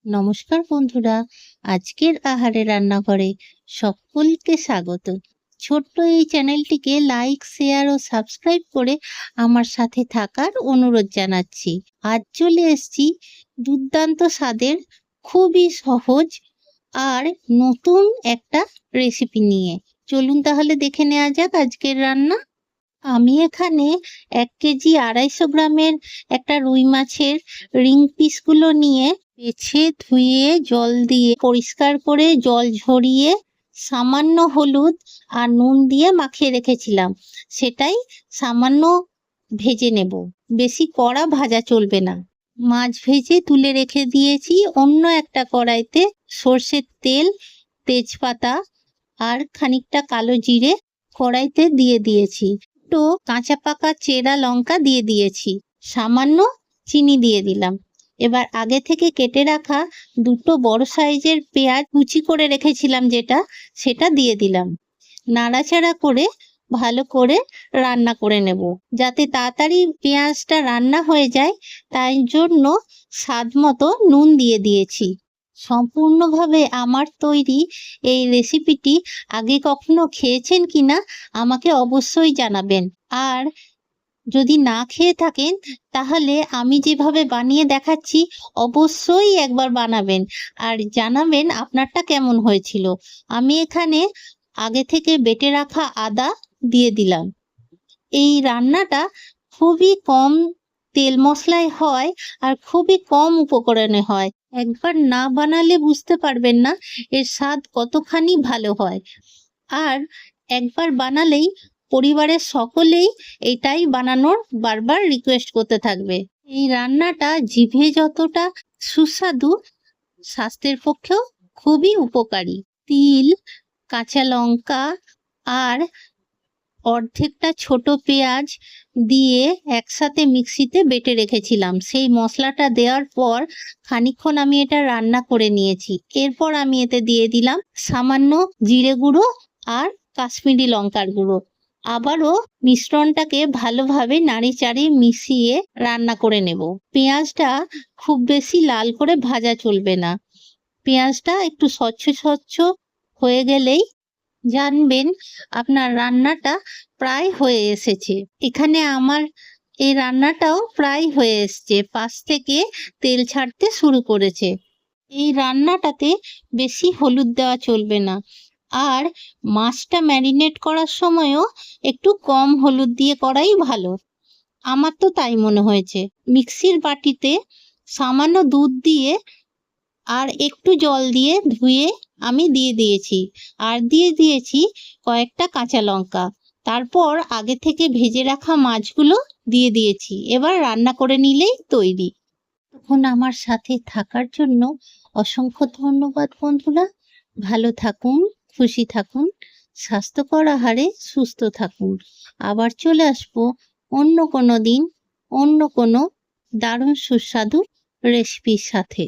নমস্কার বন্ধুরা, আজকের আহারে রান্নাঘরে সকলকে স্বাগত। ছোট্ট এই চ্যানেলটিকে লাইক, শেয়ার ও সাবস্ক্রাইব করে আমার সাথে থাকার অনুরোধ জানাচ্ছি। আজ চলে এসেছি দুর্দান্ত স্বাদের, খুবই সহজ আর নতুন একটা রেসিপি নিয়ে। চলুন তাহলে দেখে নেওয়া যাক আজকের রান্না। আমি এখানে 1 কেজি 250 গ্রামের একটা রুই মাছের রিং পিসগুলো নিয়ে বেছে ধুয়ে জল দিয়ে পরিষ্কার করে জল ঝরিয়ে সামান্য হলুদ আর নুন দিয়ে মাখিয়ে রেখেছিলাম। সেটাই সামান্য ভেজে নেব, বেশি কড়া ভাজা চলবে না। মাছ ভেজে তুলে রেখে দিয়েছি। অন্য একটা কড়াইতে সর্ষের তেল, তেজপাতা আর খানিকটা কালো জিরে কড়াইতে দিয়ে দিয়েছি। তো কাঁচা পাকা চেরা লঙ্কা দিয়ে দিয়েছি, সামান্য চিনি দিয়ে দিলাম। এবার আগে থেকে কেটে রাখা 2 বড় সাইজের পেঁয়াজ কুচি করে রেখেছিলাম সেটা দিয়ে দিলাম। নাড়াচাড়া করে ভালো করে রান্না করে নেব, যাতে তাড়াতাড়ি পেঁয়াজটা রান্না হয়ে যায়। তাই জন্য স্বাদ মতো নুন দিয়ে দিয়েছি। সম্পূর্ণভাবে আমার তৈরি এই রেসিপিটি আগে কখনো খেয়েছেন কিনা আমাকে অবশ্যই জানাবেন। আর যদি না খেয়ে থাকেন তাহলে আমি যেভাবে বানিয়ে দেখাচ্ছি অবশ্যই একবার বানাবেন আর জানাবেন আপনারটা কেমন হয়েছিল। আমি এখানে আগে থেকে বেটে রাখা আদা দিয়ে দিলাম। এই রান্নাটা খুবই কম তেল মশলায় হয় আর খুবই কম উপকরণে হয়। একবার না বানালে বুঝতে পারবেন না এর স্বাদ কতখানি ভালো হয়। আর একবার বানালেই পরিবারের সকলেই এটাই বানানোর বারবার রিকোয়েস্ট করতে থাকবে। এই রান্নাটা জিভে যতটা সুস্বাদু, স্বাস্থ্যের পক্ষেও খুবই উপকারী। তিল, কাঁচা লঙ্কা আর অর্ধেকটা ছোট পেঁয়াজ দিয়ে একসাথে মিক্সিতে বেটে রেখেছিলাম। সেই মশলাটা দেওয়ার পর খানিকক্ষণ আমি এটা রান্না করে নিয়েছি। এরপর আমি এতে দিয়ে দিলাম সামান্য জিরে গুঁড়ো আর কাশ্মীরি লঙ্কার গুঁড়ো। আবারও মিশ্রণটাকে ভালোভাবে নাড়িচাড়ি মিশিয়ে রান্না করে নেব। পেঁয়াজটা খুব বেশি লাল করে ভাজা চলবে না। পেঁয়াজটা একটু স্বচ্ছ স্বচ্ছ হয়ে গেলেই জানবেন আপনার রান্নাটা প্রায় হয়ে এসেছে। এখানে আমার এই রান্নাটাও প্রায় হয়ে এসছে, পাশ থেকে তেল ছাড়তে শুরু করেছে। এই রান্নাটাতে বেশি হলুদ দেওয়া চলবে না। আর মাছটা ম্যারিনেট করার সময়ও একটু কম হলুদ দিয়ে করাই ভালো, আমার তো তাই মনে হয়েছে। মিক্সির বাটিতে সামান্য দুধ দিয়ে আর একটু জল দিয়ে ধুয়ে আমি দিয়ে দিয়েছি, আর দিয়ে দিয়েছি কয়েকটা কাঁচা লঙ্কা। তারপর আগে থেকে ভেজে রাখা মাছগুলো দিয়ে দিয়েছি। এবার রান্না করে নিলেই তৈরি। তখন আমার সাথে থাকার জন্য অসংখ্য ধন্যবাদ বন্ধুরা। ভালো থাকুন, খুশি থাকুন, স্বাস্থ্যকর আহারে সুস্থ থাকুন। আবার চলে আসবো অন্য কোনো দিন, অন্য কোনো দারুণ সুস্বাদু রেসিপির সাথে।